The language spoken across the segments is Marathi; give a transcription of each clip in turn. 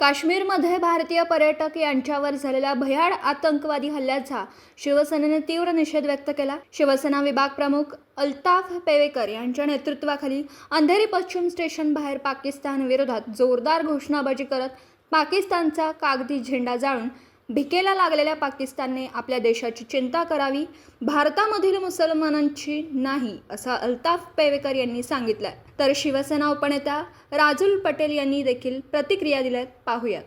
काश्मीरमध्ये भारतीय पर्यटक यांच्यावर झालेल्या भयाड आतंकवादी हल्ल्याचा शिवसेनेने तीव्र निषेध व्यक्त केला। शिवसेना विभाग प्रमुख अल्ताफ पेवेकर यांच्या नेतृत्वाखाली अंधेरी पश्चिम स्टेशन बाहेर पाकिस्तान विरोधात जोरदार घोषणाबाजी करत पाकिस्तानचा कागदी झेंडा जाळून भिकेला लागलेल्या पाकिस्तानने आपल्या देशाची चिंता करावी, भारतामधील मुसलमानांची नाही, असं अल्ताफ पेवेकर यांनी सांगितलं। तर शिवसेना उपनेता राजुल पटेल यांनी देखील प्रतिक्रिया दिल्यात, पाहूयात।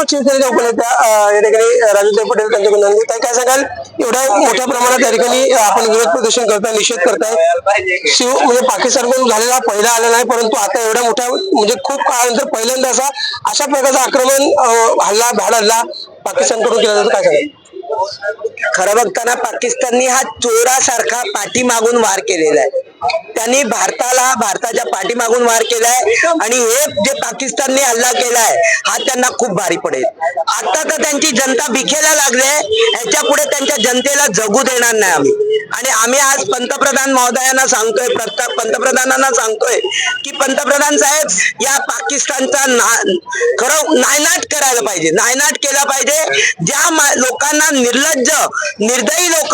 शिवसेनेच्या उपनेत्या या ठिकाणी राजुल पटेल त्यांच्याकडून काय सांगाल, एवढ्या मोठ्या प्रमाणात या ठिकाणी आपण विरोध प्रदर्शन करताय, निषेध करताय। म्हणजे पाकिस्तानकडून झालेला पहिला आला नाही, परंतु आता एवढ्या मोठ्या म्हणजे खूप काळानंतर पहिल्यांदा अशा प्रकारचा आक्रमण हल्ला भ्याड हल्ला पाकिस्तानकडून केला जातो, काय सांगाल? खरं बघताना पाकिस्ताननी हा चोरासारखा पाठीमागून वार केलेला आहे। त्यांनी भारताच्या पाठीमागून वार केलाय आणि हे जे पाकिस्तानने हल्ला केलाय हा त्यांना खूप भारी पडेल। आता तर त्यांची जनता भिकेला लागले, ह्याच्या पुढे त्यांच्या जनतेला जगू देणार नाही आम्ही। आणि आम्ही आज पंतप्रधान महोदयांना सांगतोय, पंतप्रधानांना सांगतोय की पंतप्रधान साहेब, या पाकिस्तानचा खरं नायनाट करायला पाहिजे, नायनाट केला पाहिजे। ज्या लोकांना निर्लज्ज निर्दयी लोक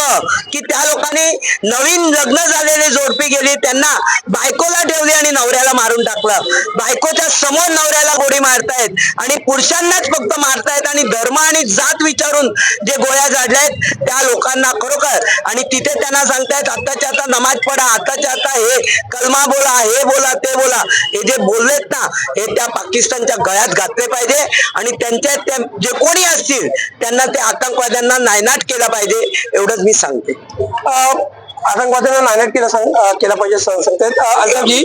की त्या लोकांनी नवीन लग्न झालेले जोडपी गेली, त्यांना बायकोला ठेवली आणि नवऱ्याला मारून टाकलं। बायकोच्या समोर नवऱ्याला गोळी मारतायत आणि पुरुषांनाच फक्त मारतायत आणि धर्म आणि जात विचारून जे गोळ्या झाडल्यात त्या लोकांना खरोखर, आणि तिथे त्यांना सांगतायत आताच्या आता नमाज पढा, आताच्या आता हे कलमा बोला, हे बोला, ते बोला, हे जे बोललेत ना हे त्या पाकिस्तानच्या गळ्यात घातले पाहिजे आणि त्यांच्या जे कोणी असतील त्यांना ते आतंकवाद्यांना नायनाट केला पाहिजे, एवढंच मी सांगते। आतंकवाद्यांना नायनाट केला पाहिजे सांगतात अल्ताफजी।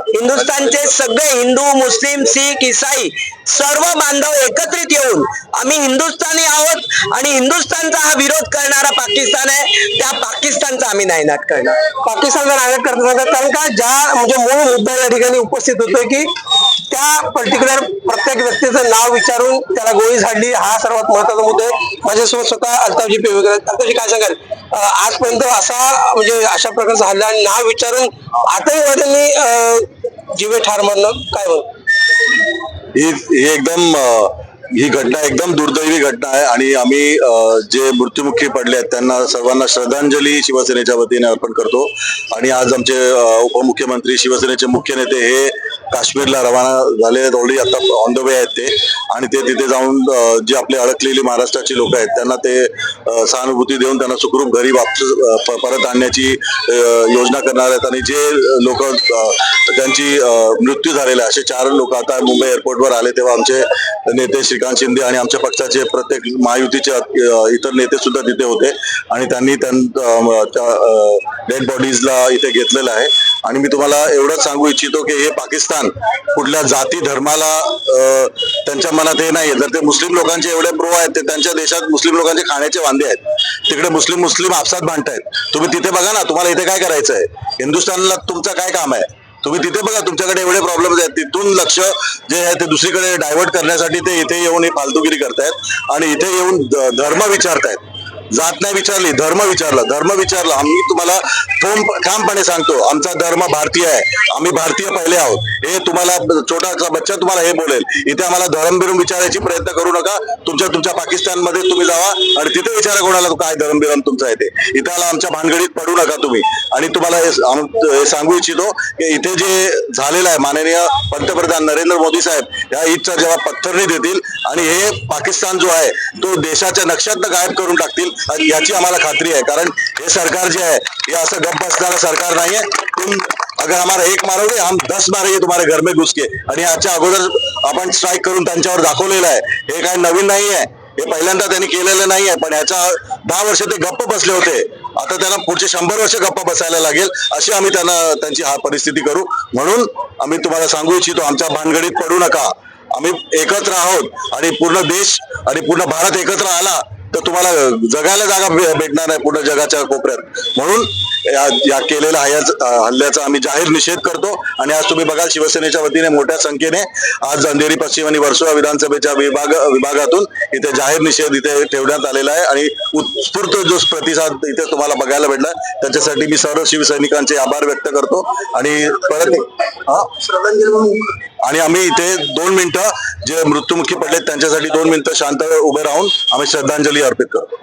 हिंदुस्थानचे सगळे हिंदू, मुस्लिम, शीख, ईसाई सर्व बांधव एकत्रित येऊन आम्ही हिंदुस्थानी आहोत आणि हिंदुस्थानचा हा विरोध करणारा पाकिस्तान आहे, त्या पाकिस्तानचा आम्ही नायनाट करणार। पाकिस्तानचा नायनाट करत सांगतात, कारण का ज्या म्हणजे मूळ मुद्दा या ठिकाणी उपस्थित होतोय की त्या पर्टिक्युलर प्रत्येक व्यक्तीचं नाव विचारून त्याला गोळी झाडली, हा सर्वात महत्वाचा मुद्दा आहे। माझ्यासोबत स्वतः अल्ताफजी पेवेकर। अल्ताफजी, काय सांगाल, आजपर्यंत अशा प्रकारचा हल्ला आणि नाव विचारून आतंकवाद्यांनी जीवे ठार मारलं, काय बघ? ही घटना एकदम दुर्दैवी घटना आहे आणि आम्ही जे मृत्युमुखी पडले आहेत त्यांना सर्वांना श्रद्धांजली शिवसेनेच्या वतीने अर्पण करतो। आणि आज आमचे उपमुख्यमंत्री, शिवसेनेचे मुख्य नेते हे काश्मीरला रवाना झाले आहेत, ऑलरेडी आता ऑन द वे आहेत ते, आणि ते तिथे जाऊन जी आपली अडकलेली महाराष्ट्राची लोक आहेत त्यांना ते सहानुभूती देऊन त्यांना सुखरूप घरी वापस परत आणण्याची योजना करणार आहेत। आणि जे लोक त्यांची मृत्यू झालेले असे 4 लोक आता मुंबई एअरपोर्टवर आले तेव्हा आमचे नेते श्रीकांत शिंदे आणि आमच्या पक्षाचे प्रत्येक महायुतीचे इतर नेते सुद्धा तिथे होते आणि त्यांनी डेड बॉडीजला इथे घेतलेलं आहे। आणि मी तुम्हाला एवढंच सांगू इच्छितो की हे पाकिस्तान कुठल्या जाती धर्माला त्यांच्या मनात हे नाही, जर ते मुस्लिम लोकांचे एवढे प्रो आहेत, ते त्यांच्या देशात मुस्लिम लोकांचे खाण्याचे वांदे आहेत, तिकडे मुस्लिम आपसात भांडतायत। तुम्ही तिथे बघा ना, तुम्हाला इथे काय करायचं आहे? हिंदुस्थानला तुमचं काय काम आहे? तुम्ही तिथे बघा, तुमच्याकडे एवढे प्रॉब्लेम्स आहेत, तिथून लक्ष जे आहे ते दुसरीकडे डायव्हर्ट करण्यासाठी ते इथे येऊन ही फालतूगिरी करतायत आणि इथे येऊन धर्म विचारतायत। जात नाही विचारली, धर्म विचारला। आम्ही तुम्हाला ठामपणे सांगतो, आमचा धर्म भारतीय आहे, आम्ही भारतीय पहिले आहोत। हे तुम्हाला छोटासा बच्चा तुम्हाला हे बोलेल, इथे आम्हाला धर्म बिरम विचारायची प्रयत्न करू नका। तुमच्या पाकिस्तानमध्ये तुम्ही जावा आणि तिथे विचारा कोणाला काय धर्म बिरम तुमचा आहे ते, इथे आमच्या भानगडीत पडू नका तुम्ही। आणि तुम्हाला हे सांगू इच्छितो की इथे जे झालेलं आहे, माननीय पंतप्रधान नरेंद्र मोदी साहेब या ईदचा जेव्हा पत्थरनी देतील आणि हे पाकिस्तान जो आहे तो देशाच्या नक्शातनं गायब करून टाकतील याची आम्हाला खात्री आहे। कारण हे सरकार जे आहे हे असं गप्प बसणारं सरकार नाहीये। तुम अगर हमारा एक मारोगे हम 10 मारेंगे तुम्हारे घर में घुस के। आणि याच्या अगोदर आपण स्ट्राईक करून त्यांच्यावर दाखवलेलं आहे, हे काय नवीन नाही आहे, हे पहिल्यांदा त्यांनी केलेलं नाही आहे। पण याच्या 10 वर्ष ते गप्प बसले होते, आता त्यांना पुढचे 100 वर्ष गप्प बसायला लागेल, अशी आम्ही त्यांची परिस्थिती करू। म्हणून आम्ही तुम्हाला सांगू इच्छितो, आमच्या भानगडीत पडू नका, आम्ही एकत्र आहोत आणि पूर्ण देश आणि पूर्ण भारत एकत्र आला तर तुम्हाला जगायला जागा भेटणार नाही पूर्ण जगाच्या कोपऱ्यात. म्हणून या केलेल्या हल्ल्याचा आम्ही जाहीर निषेध करतो. आणि आज तुम्ही बघाल शिवसेनेच्या वतीने मोठ्या संख्येने आज अंधेरी पश्चिम आणि वर्सोवा विधानसभेच्या विभागातून इथे जाहीर निषेध इथे ठेवण्यात आलेला आहे. आणि उत्स्फूर्त जो प्रतिसाद इथे तुम्हाला बघायला भेटला त्याच्यासाठी मी सर्व शिवसैनिकांचे आभार व्यक्त करतो. आणि परत आणि आम्ही इथे 2 मिनिटं जे मृत्युमुखी पडलेत त्यांच्यासाठी 2 मिनिटं शांत उभे राहून आम्ही श्रद्धांजली अर्पित करतो.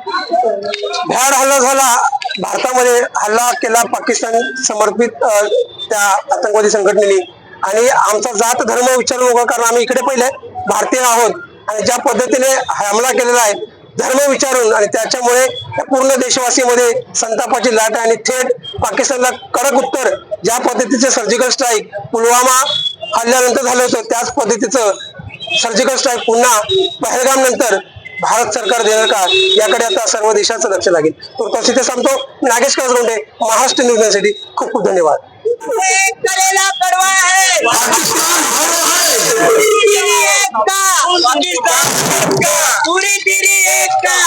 भ्याड हल्ला झाला, भारतामध्ये हल्ला केला पाकिस्तान समर्पित त्या आतंकवादी संघटनेने. आणि आमचा जात धर्म विचारू नका, कारण आम्ही इकडे पहिले भारतीय आहोत. आणि ज्या पद्धतीने हमला केलेला आहे धर्म विचारून, आणि त्याच्यामुळे पूर्ण देशवासीमध्ये संतापाची लाट आहे. आणि थेट पाकिस्तानला कडक उत्तर, ज्या पद्धतीचे सर्जिकल स्ट्राईक पुलवामा हल्ल्यानंतर झालं होतं त्याच पद्धतीचं सर्जिकल स्ट्राईक पुन्हा पहलगाम नंतर भारत सरकार देणार का, याकडे आता सर्व देशाचं लक्ष लागेल. तुर्तास इथे सांगतो. नागेश कसगुंडे, महाराष्ट्र न्यूजसाठी खूप खूप धन्यवाद. करेला कड़वा है, पूरी तेरी एक का,